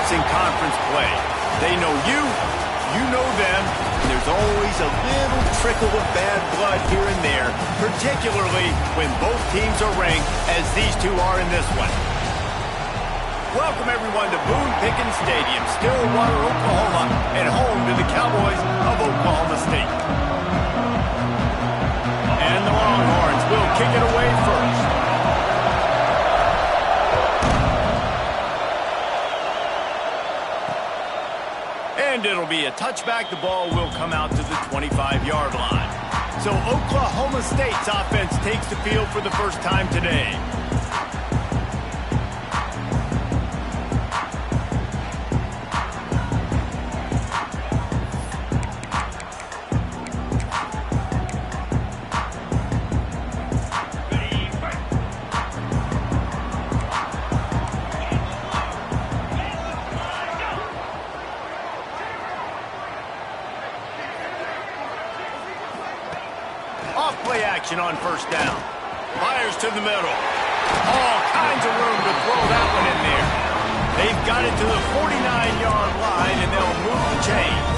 matchups in conference play. They know you, you know them, and there's always a little trickle of bad blood here and there, particularly when both teams are ranked as these two are in this one. Welcome, everyone, to Boone Pickens Stadium, Stillwater, Oklahoma, and home to the Cowboys of Oklahoma State. And the Longhorns will kick it away first. And it'll be a touchback. The ball will come out to the 25-yard line. So Oklahoma State's offense takes the field for the first time today. Off-play action on first down. Fires to the middle. All kinds of room to throw that one in there. They've got it to the 49-yard line, and they'll move the chains.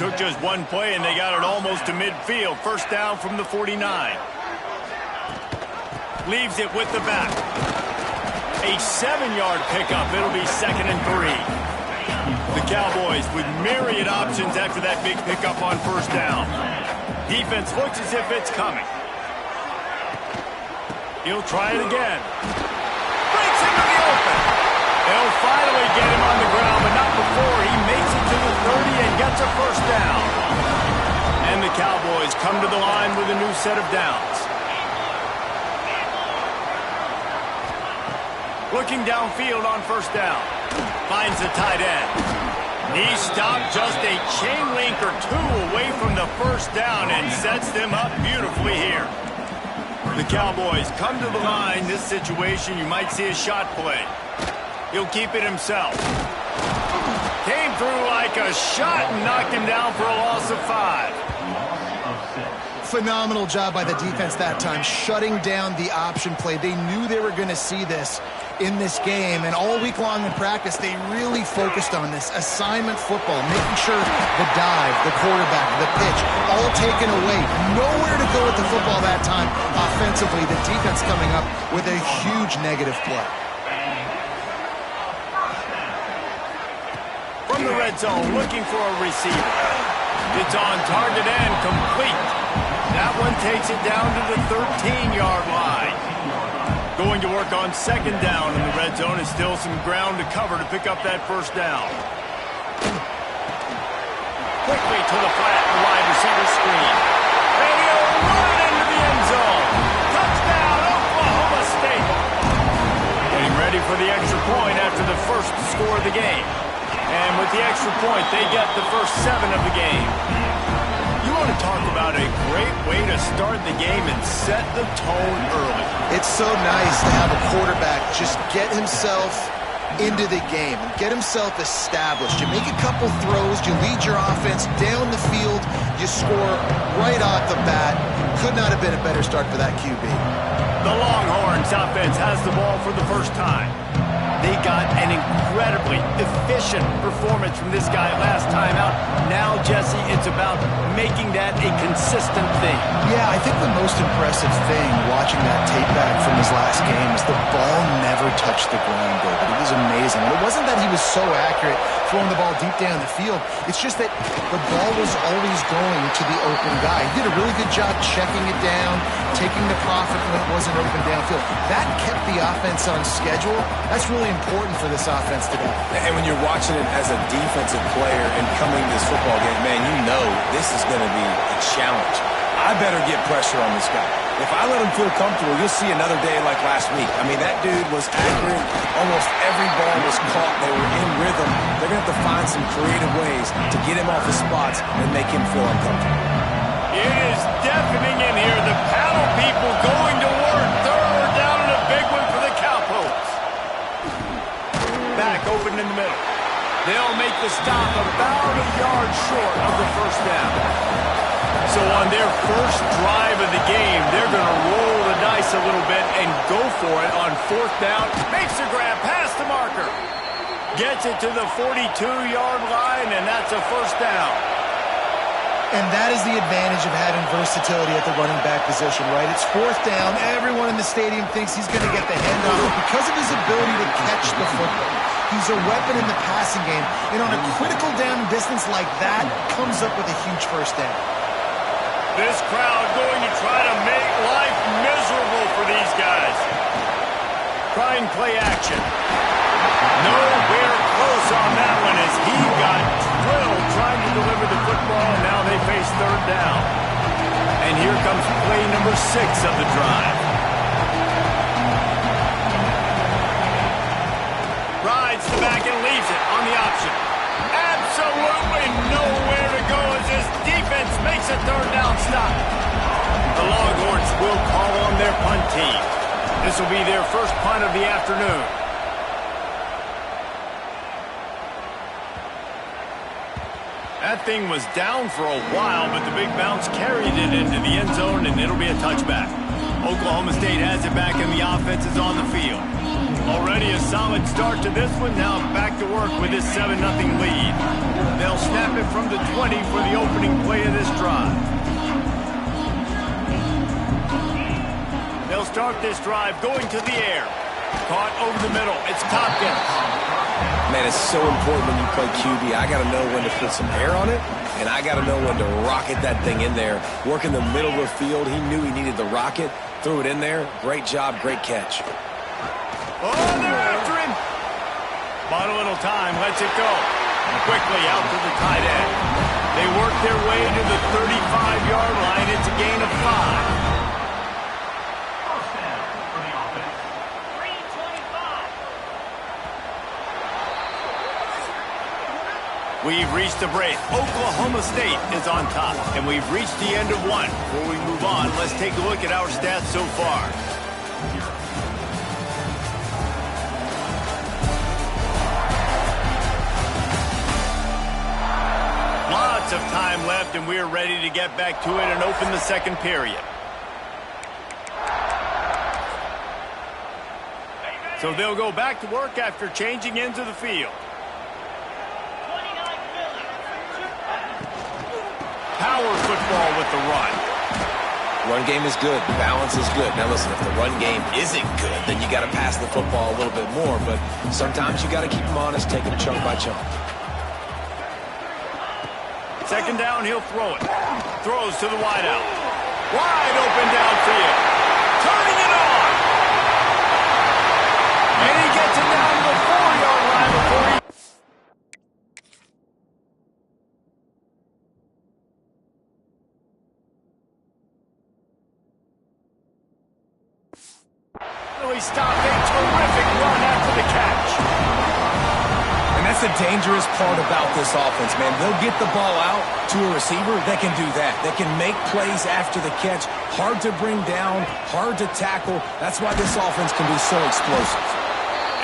Took just one play, and they got it almost to midfield. First down from the 49. Leaves it with the back. A 7-yard pickup. It'll be 2nd and 3. The Cowboys with myriad options after that big pickup on first down. Defense looks as if it's coming. He'll try it again. Breaks into the open. They'll finally get him on the ground, but not before he makes it to the 30 and gets a first down. And the Cowboys come to the line with a new set of downs. Looking downfield on first down. Finds the tight end. He stopped just a chain link or two away from the first down and sets them up beautifully here. The Cowboys come to the line. This situation, you might see a shot play. He'll keep it himself. Came through like a shot and knocked him down for a loss of 5. Phenomenal job by the defense that time, shutting down the option play. They knew they were going to see this in this game, and all week long in practice, they really focused on this assignment football, making sure the dive, the quarterback, the pitch, all taken away. Nowhere to go with the football that time offensively. The defense coming up with a huge negative play. From the red zone, looking for a receiver. It's on target and complete. That one takes it down to the 13-yard line. Going to work on second down in the red zone, and still some ground to cover to pick up that first down. Quickly to the flat, the wide receiver screen. And he'll run it into the end zone. Touchdown, Oklahoma State. Getting ready for the extra point after the first score of the game. And with the extra point, they get the first 7 of the game. You want to talk about a great way to start the game and set the tone early. It's so nice to have a quarterback just get himself into the game and get himself established. You make a couple throws, you lead your offense down the field, you score right off the bat. Could not have been a better start for that QB. The Longhorns offense has the ball for the first time. They got an incredibly efficient performance from this guy last time out. Now, Jesse, it's about making that a consistent thing. Yeah, I think the most impressive thing watching that tape back from his last game is the ball never touched the ground, David. It was amazing. And it wasn't that he was so accurate throwing the ball deep down the field. It's just that the ball was always going to the open guy. He did a really good job checking it down, taking the profit when it wasn't open downfield. That kept the offense on schedule. That's really important for this offense today. And when you're watching it as a defensive player and coming to this football game, man, you know this is going to be a challenge. I better get pressure on this guy. If I let him feel comfortable, you'll see another day like last week. I mean, that dude was accurate. Almost every ball was caught. They were in rhythm. They're going to have to find some creative ways to get him off his spots and make him feel uncomfortable. It is deafening in here. The paddle people going to work. Third down and a big one for the Cowboys. Back open in the middle. They'll make the stop about a yard short of the first down. So on their first drive of the game, they're going to roll the dice a little bit and go for it on fourth down. Makes the grab past the marker. Gets it to the 42-yard line, and that's a first down. And that is the advantage of having versatility at the running back position, right? It's fourth down. Everyone in the stadium thinks he's going to get the handoff. But because of his ability to catch the football, he's a weapon in the passing game. And on a critical down distance like that, comes up with a huge first down. This crowd going to try to make life miserable for these guys. Trying play action. Nowhere close on that one as he got drilled trying to deliver the football, and now they face third down. And here comes play number 6 of the drive. Rides the back and leaves it on the option. Absolutely nowhere to go as this defense makes a third down stop. The Longhorns will call on their punt team. This will be their first punt of the afternoon. That thing was down for a while, but the big bounce carried it into the end zone, and it'll be a touchback. Oklahoma State has it back, and the offense is on the field. Already a solid start to this one. Now back to work with this 7-0 lead. They'll snap it from the 20 for the opening play of this drive. They'll start this drive going to the air. Caught over the middle. It's Tompkins. Man, it's so important when you play QB. I got to know when to put some air on it, and I got to know when to rocket that thing in there. Work in the middle of the field. He knew he needed the rocket. Threw it in there. Great job, great catch. Oh, they're after him. Bought a little time, lets it go. Quickly out to the tight end. They work their way to the 35-yard line. It's a gain of 5. We've reached the break. Oklahoma State is on top, and we've reached the end of one. Before we move on, let's take a look at our stats so far. Lots of time left, and we're ready to get back to it and open the second period. So they'll go back to work after changing into the field. Power football with the run. Run game is good. Balance is good. Now listen, if the run game isn't good, then you got to pass the football a little bit more. But sometimes you got to keep them honest, take them chunk by chunk. Second down, he'll throw it. Throws to the wideout. Wide open downfield. Turning it on. And he gets it down to the 4-yard line before he... really stopped a terrific run after the catch. And that's the dangerous part about this offense, man. They'll get the ball out to a receiver. They can do that. They can make plays after the catch. Hard to bring down, hard to tackle. That's why this offense can be so explosive.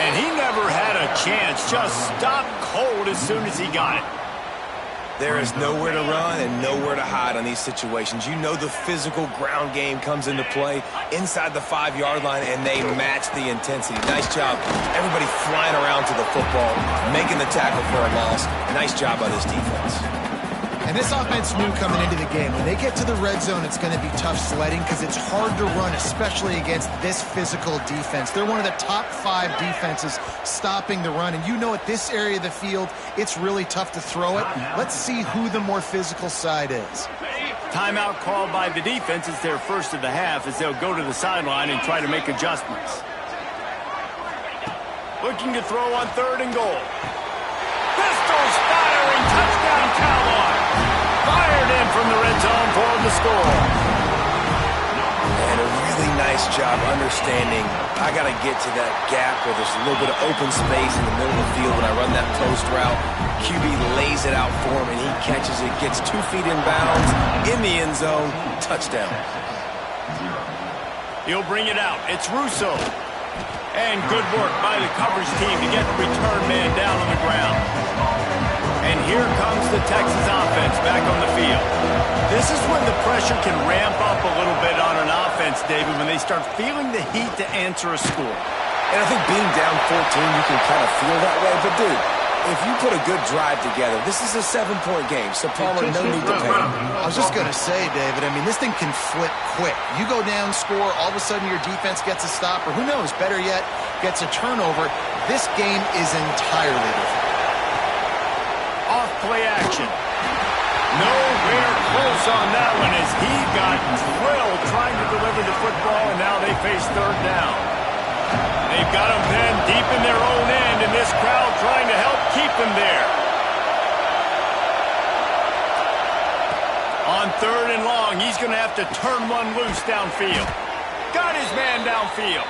And he never had a chance. Just stopped cold as soon as he got it. There is nowhere to run and nowhere to hide on these situations. You know the physical ground game comes into play inside the 5-yard line, and they match the intensity. Nice job. Everybody flying around to the football, making the tackle for a loss. Nice job by this defense. And this offense knew coming into the game, when they get to the red zone, it's going to be tough sledding because it's hard to run, especially against this physical defense. They're one of the top 5 defenses stopping the run. And you know at this area of the field, it's really tough to throw it. Let's see who the more physical side is. Timeout called by the defense. It's their first of the half as they'll go to the sideline and try to make adjustments. Looking to throw on 3rd and goal. Pistols firing, touchdown Cowboys. Fired in from the red zone for the score. And a really nice job understanding I got to get to that gap where there's a little bit of open space in the middle of the field when I run that post route. QB lays it out for him, and he catches it, gets 2 feet in bounds, in the end zone, touchdown. He'll bring it out. It's Russo. And good work by the coverage team to get the return man down on the ground. And here comes the Texas offense back on the field. This is when the pressure can ramp up a little bit on an offense, David, when they start feeling the heat to answer a score. And I think being down 14, you can kind of feel that way. But, dude, if you put a good drive together, this is a 7-point game. So, Palmer, no need to panic. I was just going to say, David, I mean, this thing can flip quick. You go down, score, all of a sudden your defense gets a stop, or who knows, better yet, gets a turnover. This game is entirely different. Off play action. Nowhere close on that one as he got drilled trying to deliver the football, and now they face third down. They've got him then deep in their own end, and this crowd trying to help keep them there. On third and long, he's going to have to turn one loose downfield. Got his man downfield.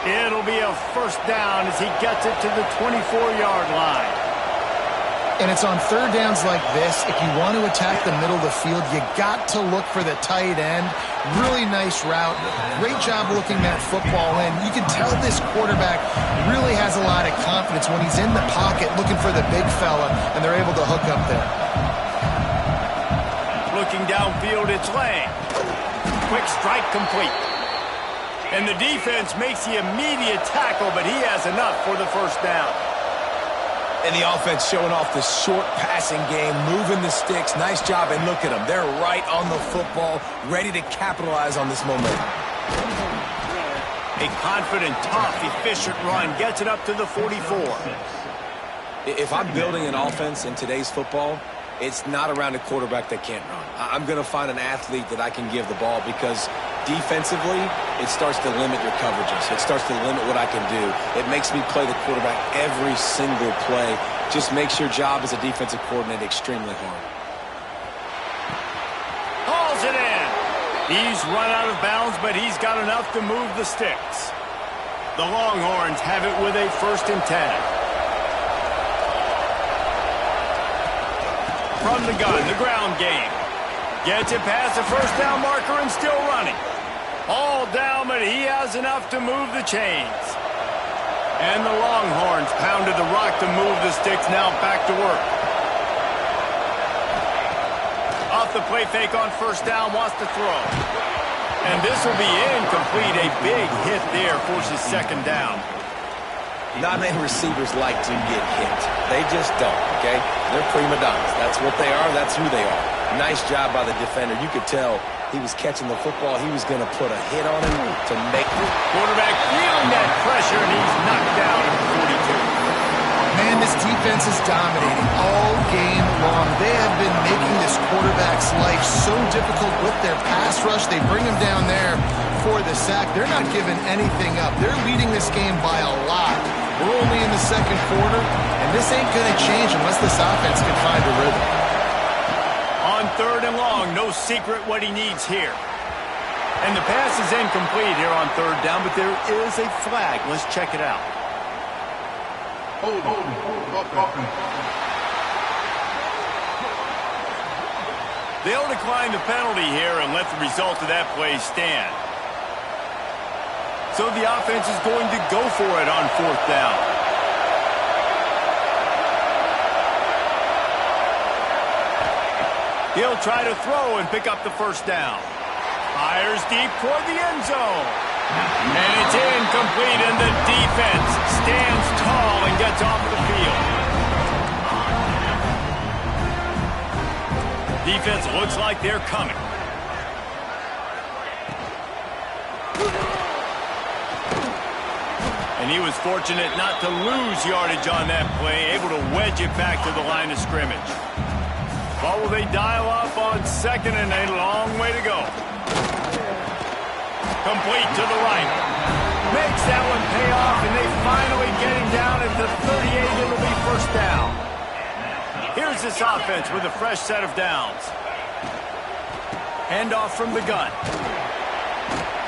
It'll be a first down as he gets it to the 24-yard line. And it's on third downs like this, if you want to attack the middle of the field, you got to look for the tight end. Really nice route. Great job looking that football in. You can tell this quarterback really has a lot of confidence when he's in the pocket looking for the big fella, and they're able to hook up there. Looking downfield, it's Lang. Quick strike complete. And the defense makes the immediate tackle, but he has enough for the first down. And the offense showing off the short passing game, moving the sticks. Nice job, and look at them. They're right on the football, ready to capitalize on this momentum. A confident, tough, efficient run gets it up to the 44. If I'm building an offense in today's football, it's not around a quarterback that can't run. I'm going to find an athlete that I can give the ball because defensively, it starts to limit your coverages. It starts to limit what I can do. It makes me play the quarterback every single play. Just makes your job as a defensive coordinator extremely hard. Hauls it in. He's run out of bounds, but he's got enough to move the sticks. The Longhorns have it with a 1st and 10. From the gun, the ground game. Gets it past the first down marker and still running. All down, but he has enough to move the chains. And the Longhorns pounded the rock to move the sticks, now back to work. Off the play fake on first down, wants to throw. And this will be incomplete. A big hit there forces second down. Not many receivers like to get hit. They just don't, okay? They're prima donnas. That's what they are. That's who they are. Nice job by the defender. You could tell he was catching the football. He was going to put a hit on him to make it. Quarterback feeling that pressure, and he's knocked down at the 42. Man, this defense is dominating all game long. They have been making this quarterback's life so difficult with their pass rush. They bring him down there for the sack. They're not giving anything up. They're leading this game by a lot. We're only in the second quarter, and this ain't going to change unless this offense can find a rhythm. On third and long, no secret what he needs here. And the pass is incomplete here on third down, but there is a flag. Let's check it out. They'll decline the penalty here and let the result of that play stand. So the offense is going to go for it on fourth down. He'll try to throw and pick up the first down. Fires deep toward the end zone. And it's incomplete, and the defense stands tall and gets off the field. Defense looks like they're coming. And he was fortunate not to lose yardage on that play, able to wedge it back to the line of scrimmage. What will they dial up on second, and a long way to go. Complete to the right. Makes that one pay off, and they finally get him down at the 38. It'll be first down. Here's this offense with a fresh set of downs. Handoff from the gun.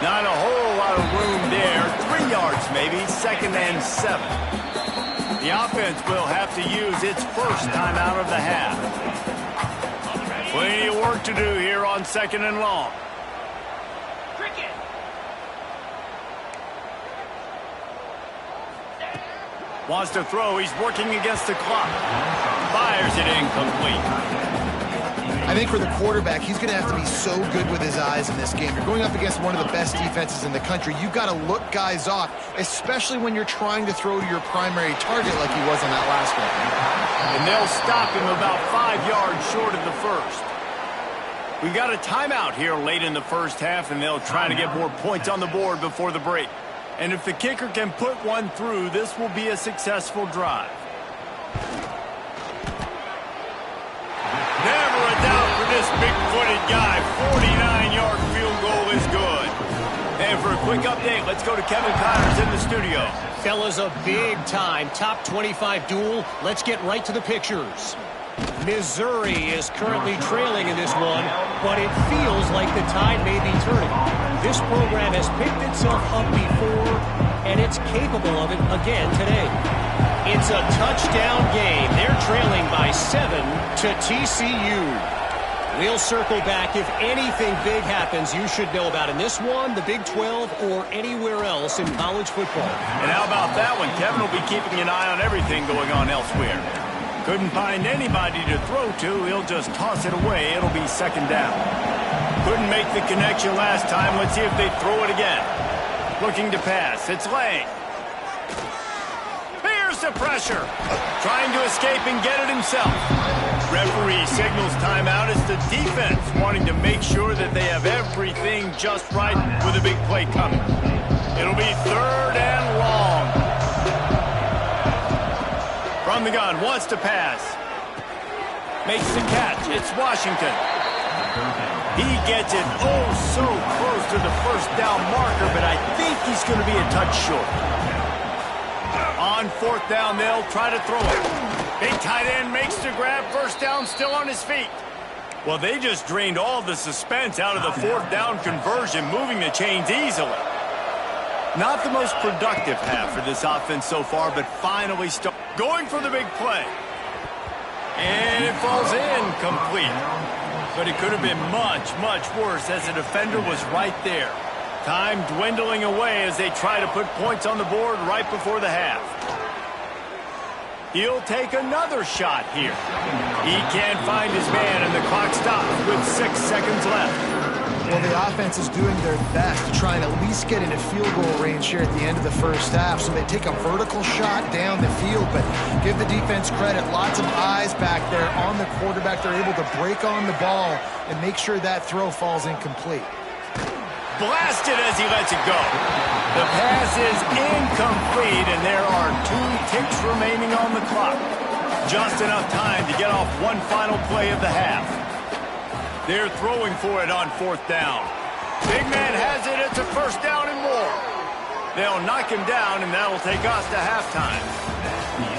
Not a whole lot of room there. 3 yards maybe, 2nd and 7. The offense will have to use its first time out of the half. Plenty of work to do here on 2nd and long. Wants to throw. He's working against the clock. Fires it incomplete. I think for the quarterback, he's going to have to be so good with his eyes in this game. You're going up against one of the best defenses in the country. You've got to look guys off, especially when you're trying to throw to your primary target like he was on that last one. And they'll stop him about 5 yards short of the first. We got a timeout here late in the first half, and they'll try to get more points on the board before the break. And if the kicker can put one through, this will be a successful drive. Never a doubt for this big-footed guy. 49-yard field goal is good. And for a quick update, let's go to Kevin Connors in the studio. Fellas, a big-time top 25 duel. Let's get right to the pictures. Missouri is currently trailing in this one, but it feels like the tide may be turning. This program has picked itself up before, and it's capable of it again today. It's a touchdown game. They're trailing by 7 to TCU. We'll circle back. If anything big happens, you should know about in this one, the Big 12, or anywhere else in college football. And how about that one? Kevin will be keeping an eye on everything going on elsewhere. Couldn't find anybody to throw to. He'll just toss it away. It'll be second down. Couldn't make the connection last time. Let's see if they throw it again. Looking to pass. It's Lang. Here's the pressure. Trying to escape and get it himself. Referee signals timeout. It's the defense wanting to make sure that they have everything just right with a big play coming. It'll be third and long. From the gun, wants to pass. Makes the catch. It's Washington. He gets it oh so close to the first down marker, but I think he's going to be a touch short. On fourth down, they'll try to throw it. Big tight end makes the grab. First down, still on his feet. Well, they just drained all the suspense out of the fourth down conversion, moving the chains easily. Not the most productive half for this offense so far, but finally going for the big play. And it falls incomplete. But it could have been much, much worse as the defender was right there. Time dwindling away as they try to put points on the board right before the half. He'll take another shot here. He can't find his man, and the clock stops with 6 seconds left. Well, the offense is doing their best to try and at least get into field goal range here at the end of the first half. So they take a vertical shot down the field, but give the defense credit. Lots of eyes back there on the quarterback. They're able to break on the ball and make sure that throw falls incomplete. Blasted as he lets it go. The pass is incomplete, and there are 2 ticks remaining on the clock. Just enough time to get off one final play of the half. They're throwing for it on fourth down. Big man has it. It's a first down and more. They'll knock him down, and that'll take us to halftime.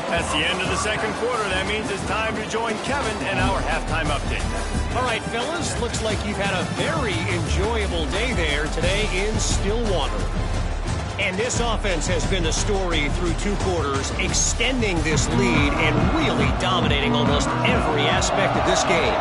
That's the end of the second quarter. That means it's time to join Kevin and our halftime update. All right, fellas, looks like you've had a very enjoyable day there today in Stillwater. And this offense has been the story through 2 quarters, extending this lead and really dominating almost every aspect of this game.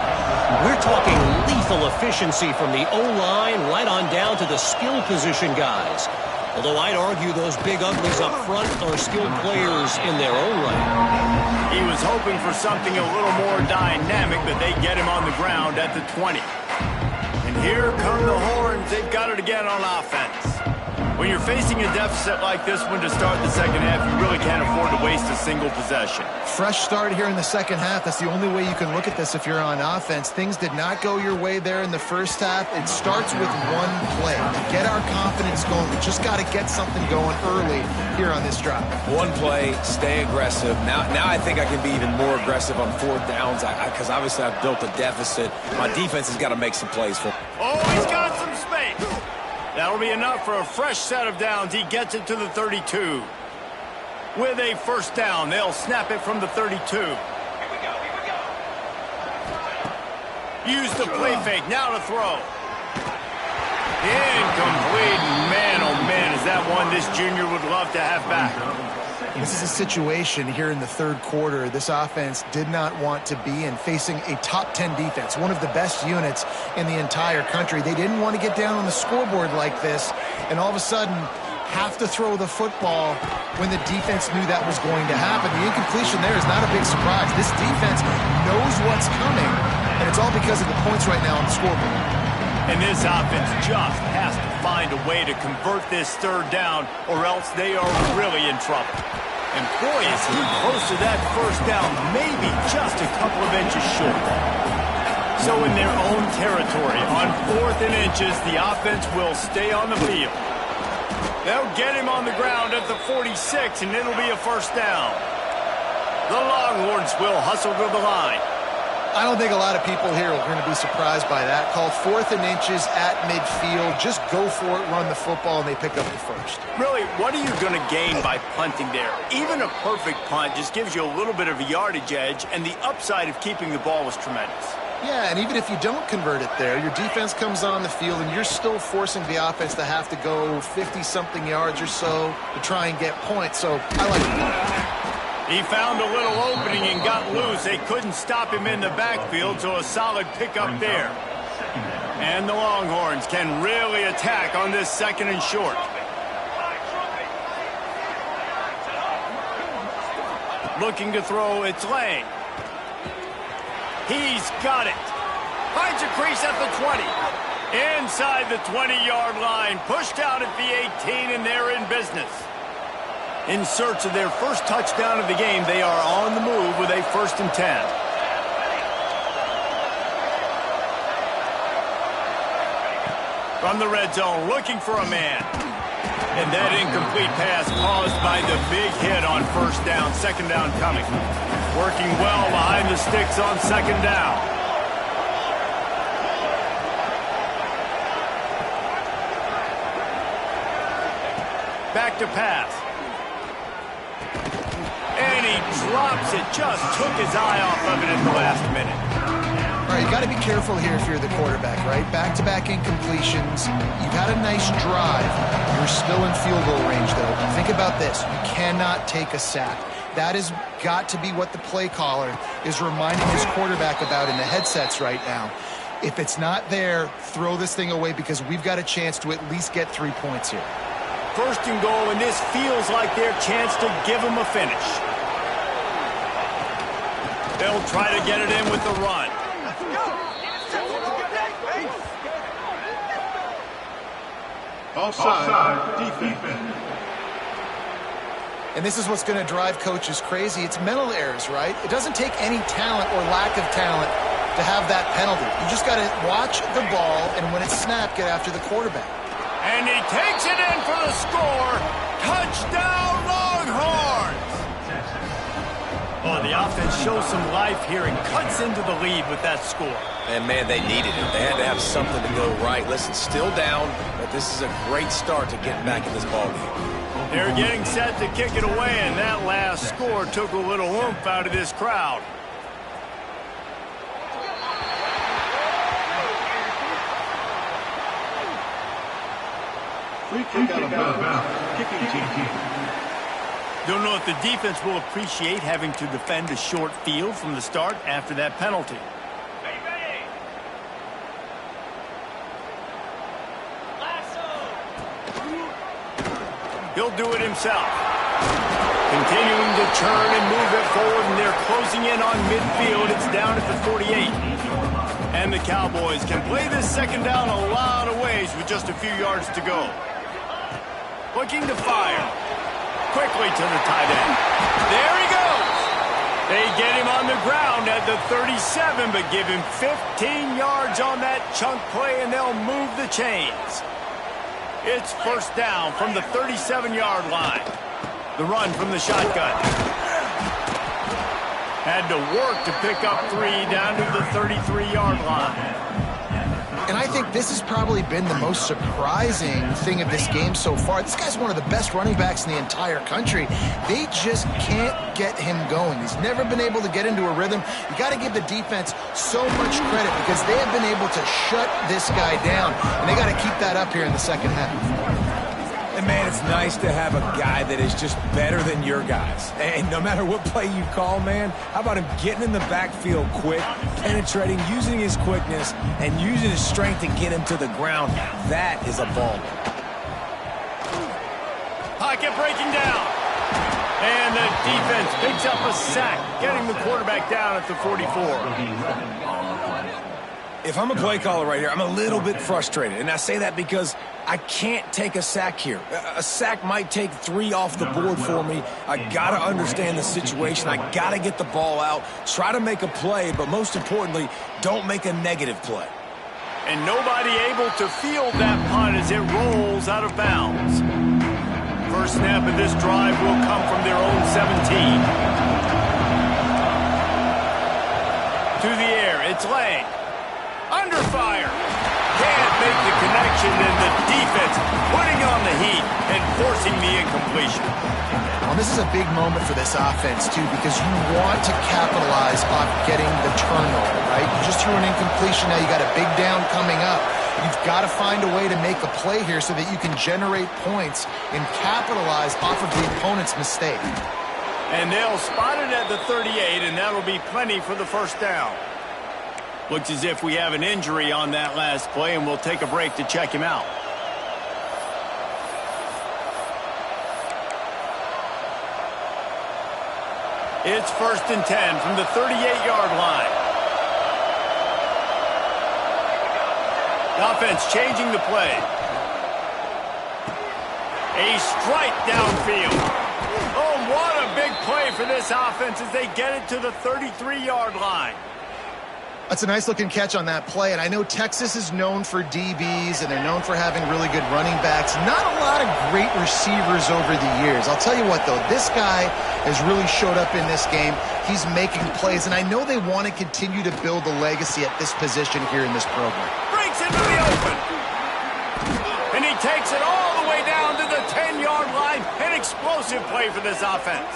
We're talking lethal efficiency from the O-line right on down to the skill position guys. Although I'd argue those big uglies up front are skilled players in their own right. He was hoping for something a little more dynamic, but they get him on the ground at the 20. And here come the horns. They've got it again on offense. When you're facing a deficit like this one to start the second half, you really can't afford to waste a single possession. Fresh start here in the second half. That's the only way you can look at this if you're on offense. Things did not go your way there in the first half. It starts with one play. To get our confidence going, we just got to get something going early here on this drive. One play, stay aggressive. Now I think I can be even more aggressive on fourth downs because obviously I've built a deficit. My defense has got to make some plays for me. Oh, he's got some space. That'll be enough for a fresh set of downs. He gets it to the 32. With a first down, they'll snap it from the 32. Here we go. Use the play fake. Now to throw. Incomplete. Man, oh man, is that one this junior would love to have back. This is a situation here in the third quarter this offense did not want to be in, facing a top 10 defense, one of the best units in the entire country. They didn't want to get down on the scoreboard like this, and all of a sudden have to throw the football when the defense knew that was going to happen. The incompletion there is not a big surprise. This defense knows what's coming, and it's all because of the points right now on the scoreboard. And this offense just has to find a way to convert this third down, or else they are really in trouble. And boy, is he close to that first down, maybe just a couple of inches short. So in their own territory, on 4th and inches, the offense will stay on the field. They'll get him on the ground at the 46, and it'll be a first down. The Longhorns will hustle to the line. I don't think a lot of people here are going to be surprised by that call. 4th and inches at midfield. Just go for it, run the football, and they pick up the first. Really, what are you going to gain by punting there? Even a perfect punt just gives you a little bit of a yardage edge, and the upside of keeping the ball is tremendous. Yeah, and even if you don't convert it there, your defense comes on the field, and you're still forcing the offense to have to go 50-something yards or so to try and get points. So I like it. He found a little opening and got loose. They couldn't stop him in the backfield, so a solid pickup there. And the Longhorns can really attack on this 2nd and short. Looking to throw, it's Lang. He's got it. Finds a crease at the 20. Inside the 20-yard line. Pushed out at the 18, and they're in business. In search of their first touchdown of the game, they are on the move with a 1st and 10. From the red zone, looking for a man. And that incomplete pass caused by the big hit on 1st down, 2nd down coming. Working well behind the sticks on 2nd down. Back to pass. And he drops it. Just took his eye off of it in the last minute. All right, you got to be careful here if you're the quarterback, right? Back-to-back incompletions. You've had a nice drive. You're still in field goal range, though. Think about this. You cannot take a sack. That has got to be what the play caller is reminding his quarterback about in the headsets right now. If it's not there, throw this thing away because we've got a chance to at least get 3 points here. 1st and goal, and this feels like their chance to give them a finish. They'll try to get it in with the run. Offside defense. And this is what's going to drive coaches crazy. It's mental errors, right? It doesn't take any talent or lack of talent to have that penalty. You just got to watch the ball, and when it's snapped, get after the quarterback. And he takes it in for the score. Touchdown, Longhorns! Oh, the offense shows some life here and cuts into the lead with that score. And, man, they needed it. They had to have something to go right. Listen, still down, but this is a great start to getting back in this ballgame. They're getting set to kick it away, and that last score took a little oomph out of this crowd. Free kick out of bounds. Kicking team. Don't know if the defense will appreciate having to defend a short field from the start after that penalty. He'll do it himself. Continuing to turn and move it forward, and they're closing in on midfield. It's down at the 48. And the Cowboys can play this 2nd down a lot of ways with just a few yards to go. Looking to fire. Quickly to the tight end. There he goes. They get him on the ground at the 37, but give him 15 yards on that chunk play, and they'll move the chains. It's 1st down from the 37-yard line. The run from the shotgun. Had to work to pick up 3 down to the 33-yard line. And I think this has probably been the most surprising thing of this game so far. This guy's one of the best running backs in the entire country. They just can't get him going. He's never been able to get into a rhythm. You got to give the defense so much credit because they have been able to shut this guy down, and they got to keep that up here in the 2nd half. And, man, it's nice to have a guy that is just better than your guys. And no matter what play you call, man, how about him getting in the backfield quick, penetrating, using his quickness, and using his strength to get him to the ground? That is a ball. Pocket breaking down. And the defense picks up a sack, getting the quarterback down at the 44. If I'm a play caller right here, I'm a little bit frustrated. And I say that because I can't take a sack here. A sack might take 3 off the board for me. I got to understand the situation. I got to get the ball out, try to make a play, but most importantly, don't make a negative play. And nobody able to field that punt as it rolls out of bounds. First snap of this drive will come from their own 17. To the air, it's Lang. Under fire. Can't make the connection, and the defense putting on the heat and forcing the incompletion. Well, this is a big moment for this offense, too, because you want to capitalize on getting the turnover, right? You just threw an incompletion. Now you got a big down coming up. You've got to find a way to make a play here so that you can generate points and capitalize off of the opponent's mistake. And they'll spot it at the 38, and that'll be plenty for the first down. Looks as if we have an injury on that last play, and we'll take a break to check him out. It's 1st and 10 from the 38-yard line. The offense changing the play. A strike downfield. Oh, what a big play for this offense as they get it to the 33-yard line. That's a nice-looking catch on that play, and I know Texas is known for DBs, and they're known for having really good running backs. Not a lot of great receivers over the years. I'll tell you what, though, this guy has really showed up in this game. He's making plays, and I know they want to continue to build a legacy at this position here in this program. Breaks into the open. And he takes it all the way down to the 10-yard line. An explosive play for this offense.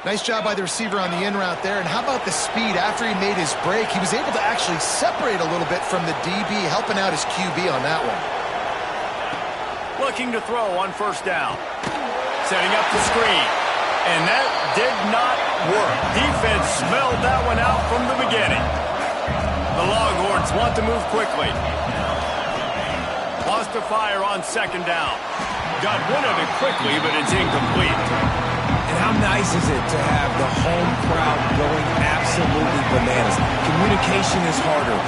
Nice job by the receiver on the in route there. And how about the speed after he made his break? He was able to actually separate a little bit from the DB, helping out his QB on that one. Looking to throw on 1st down. Setting up the screen. And that did not work. Defense smelled that one out from the beginning. The Longhorns want to move quickly. Lost to fire on 2nd down. Got rid of it quickly, but it's incomplete. And how nice is it to have the home crowd going absolutely bananas? Communication is harder.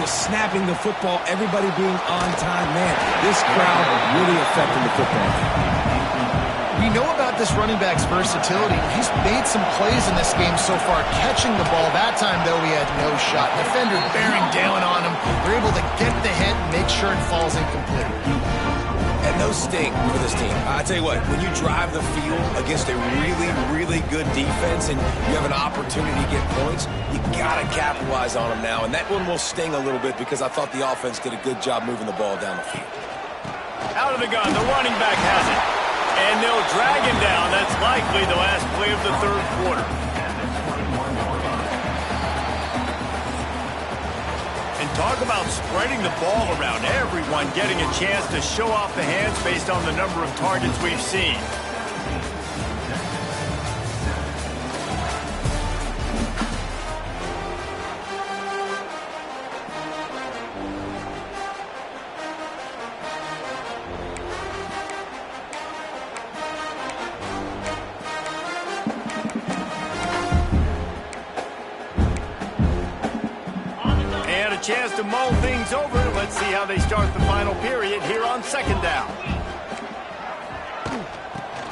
The snapping the football, everybody being on time. Man, this crowd really affecting the football game. We know about this running back's versatility. He's made some plays in this game so far, catching the ball. That time, though, he had no shot. Defender bearing down on him. They're able to get the hit and make sure it falls incomplete. And no sting for this team. I tell you what, when you drive the field against a really, really good defense and you have an opportunity to get points, you got to capitalize on them now. And that one will sting a little bit because I thought the offense did a good job moving the ball down the field. Out of the gun, the running back has it. And they'll drag him down. That's likely the last play of the 3rd quarter. And talk about spreading the ball around. Everyone getting a chance to show off the hands based on the number of targets we've seen. Chance to mull things over. Let's see how they start the final period here on 2nd down.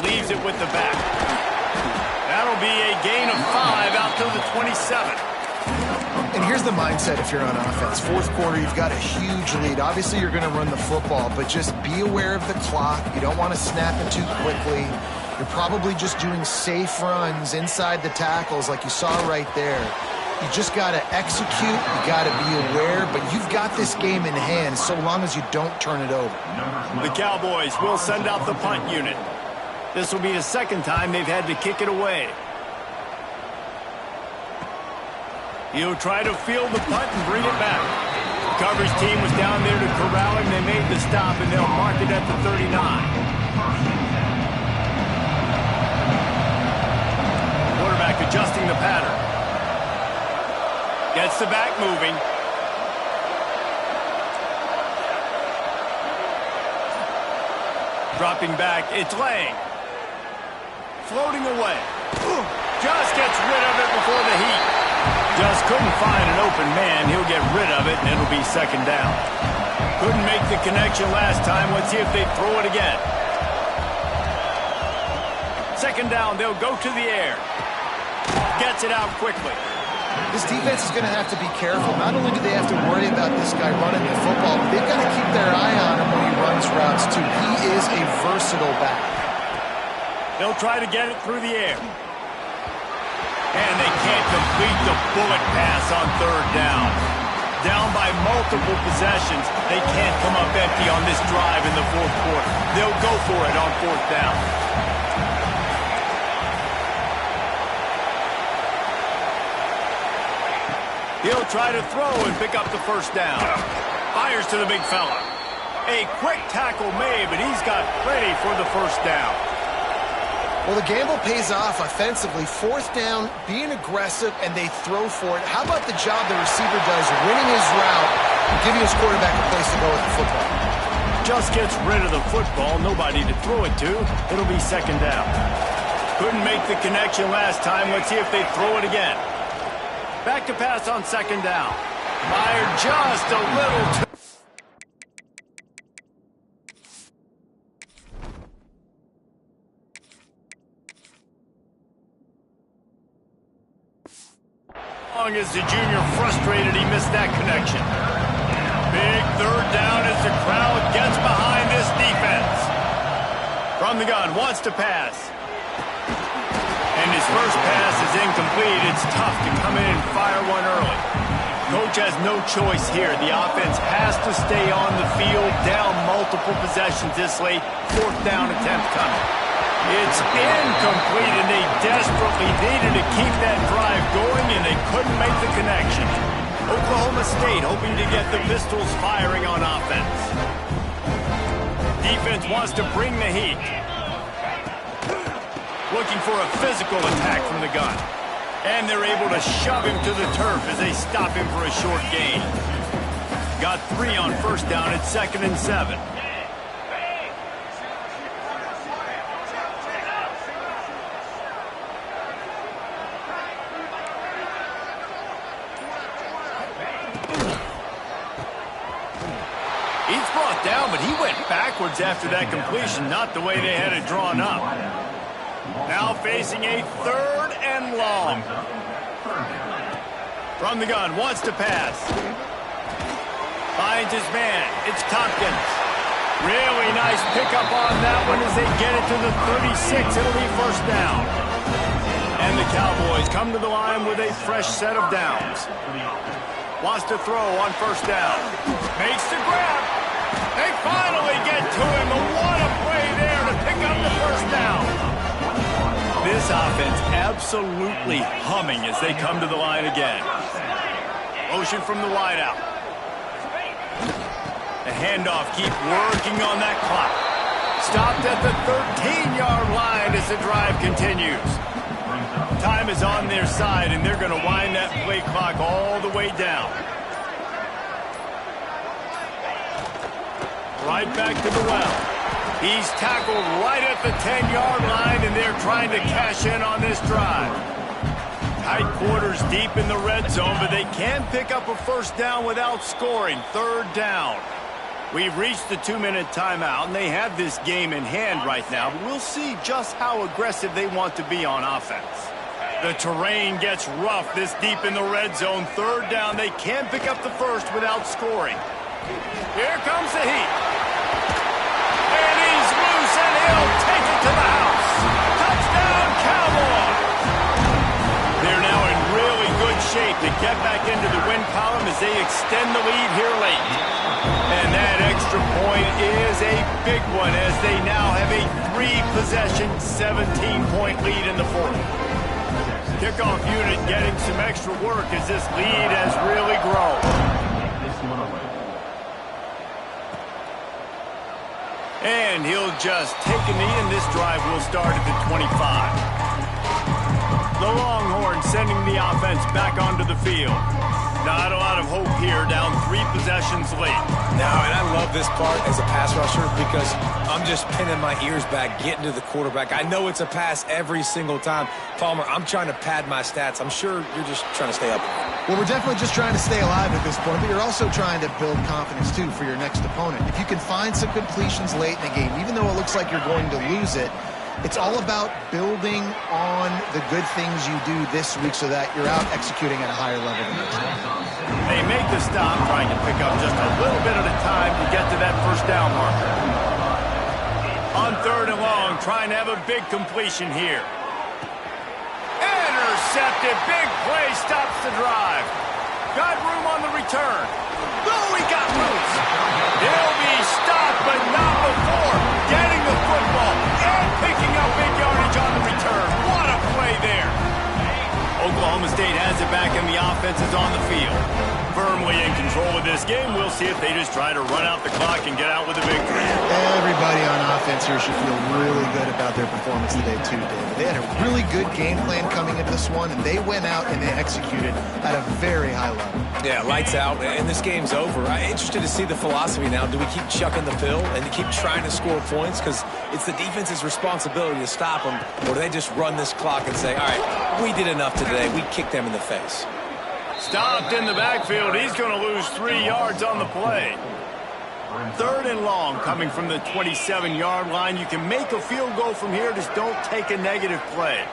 Leaves it with the back. That'll be a gain of 5 out to the 27. And here's the mindset if you're on offense. 4th quarter, you've got a huge lead. Obviously, you're going to run the football, but just be aware of the clock. You don't want to snap it too quickly. You're probably just doing safe runs inside the tackles like you saw right there. You just got to execute, you got to be aware, but you've got this game in hand so long as you don't turn it over. The Cowboys will send out the punt unit. This will be the 2nd time they've had to kick it away. He'll try to field the punt and bring it back. The coverage team was down there to corral him. They made the stop, and they'll mark it at the 39. Quarterback adjusting the pattern. Gets the back moving. Dropping back, it's Lang. Floating away. Just gets rid of it before the heat. Just couldn't find an open man. He'll get rid of it, and it'll be second down. Couldn't make the connection last time. Let's see if they throw it again. Second down, they'll go to the air. Gets it out quickly. This defense is going to have to be careful. Not only do they have to worry about this guy running the football, but they've got to keep their eye on him when he runs routes, too. He is a versatile back. They'll try to get it through the air. And they can't complete the bullet pass on third down. Down by multiple possessions. They can't come up empty on this drive in the fourth quarter. They'll go for it on fourth down. He'll try to throw and pick up the first down. Fires to the big fella. A quick tackle made, but he's got plenty for the first down. Well, the gamble pays off offensively. Fourth down, being aggressive, and they throw for it. How about the job the receiver does winning his route and giving his quarterback a place to go with the football? Just gets rid of the football. Nobody to throw it to. It'll be second down. Couldn't make the connection last time. Let's see if they throw it again. Back to pass on second down. Fired just a little too. Long as the junior frustrated, he missed that connection. Big third down as the crowd gets behind this defense. From the gun, wants to pass. And his first pass is incomplete. It's tough to come in and fire one early. Coach has no choice here. The offense has to stay on the field, down multiple possessions this late. Fourth down attempt coming. It's incomplete, and they desperately needed to keep that drive going, and they couldn't make the connection. Oklahoma State hoping to get the Pistols firing on offense. Defense wants to bring the heat. Looking for a physical attack from the gun. And they're able to shove him to the turf as they stop him for a short gain. Got 3 on first down at 2nd and 7. He's brought down, but he went backwards after that completion, not the way they had it drawn up. Now facing a 3rd and long. From the gun, wants to pass. Finds his man. It's Tompkins. Really nice pickup on that one as they get it to the 36. It'll be first down. And the Cowboys come to the line with a fresh set of downs. Wants to throw on first down. Makes the grab. They finally get to him. And what a play there to pick up the first down. This offense absolutely humming as they come to the line again. Motion from the wideout. The handoff, keep working on that clock. Stopped at the 13-yard line as the drive continues. Time is on their side, and they're going to wind that play clock all the way down. Right back to the well. He's tackled right at the 10-yard line, and they're trying to cash in on this drive. Tight quarters deep in the red zone, but they can't pick up a first down without scoring. 3rd down. We've reached the 2-minute timeout, and they have this game in hand right now, but we'll see just how aggressive they want to be on offense. The terrain gets rough this deep in the red zone. 3rd down. They can't pick up the first without scoring. Here comes the heat. And he's loose, and he'll take it to the house. Touchdown, Cowboys! They're now in really good shape to get back into the win column as they extend the lead here late. And that extra point is a big one as they now have a 3-possession, 17-point lead in the fourth. Kickoff unit getting some extra work as this lead has really grown. And he'll just take a knee, and this drive will start at the 25. The Longhorns sending the offense back onto the field. Not a lot of hope here, down 3 possessions late. No, and I love this part as a pass rusher because I'm just pinning my ears back, getting to the quarterback. I know it's a pass every single time. Palmer, I'm trying to pad my stats. I'm sure you're just trying to stay up. Well, we're definitely just trying to stay alive at this point, but you're also trying to build confidence, too, for your next opponent. If you can find some completions late in the game, even though it looks like you're going to lose it, it's all about building on the good things you do this week so that you're out executing at a higher level than this. They make the stop, trying to pick up just a little bit at a time to get to that first down marker. On 3rd and long, trying to have a big completion here. Intercepted. Big play stops the drive. Got room on the return. Oh, he got loose. He'll be stopped, but not before getting the football and picking up big yardage on the return. What a play there. Oklahoma State has it back, and the offense is on the field. Firmly in control of this game. We'll see if they just try to run out the clock and get out with a victory. Everybody on offense here should feel really good about their performance today, too, David. They had a really good game plan coming into this one, and they went out and they executed at a very high level. Yeah, lights out, and this game's over. I'm interested to see the philosophy now. Do we keep chucking the pill and keep trying to score points? Because it's the defense's responsibility to stop them, or do they just run this clock and say, all right, we did enough today. We kicked them in the face. Stopped in the backfield. He's going to lose 3 yards on the play. 3rd and long coming from the 27-yard line. You can make a field goal from here. Just don't take a negative play.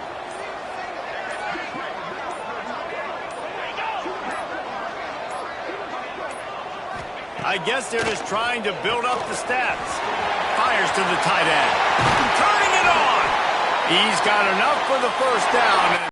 I guess they're just trying to build up the stats. Fires to the tight end. Turning it on. He's got enough for the first down.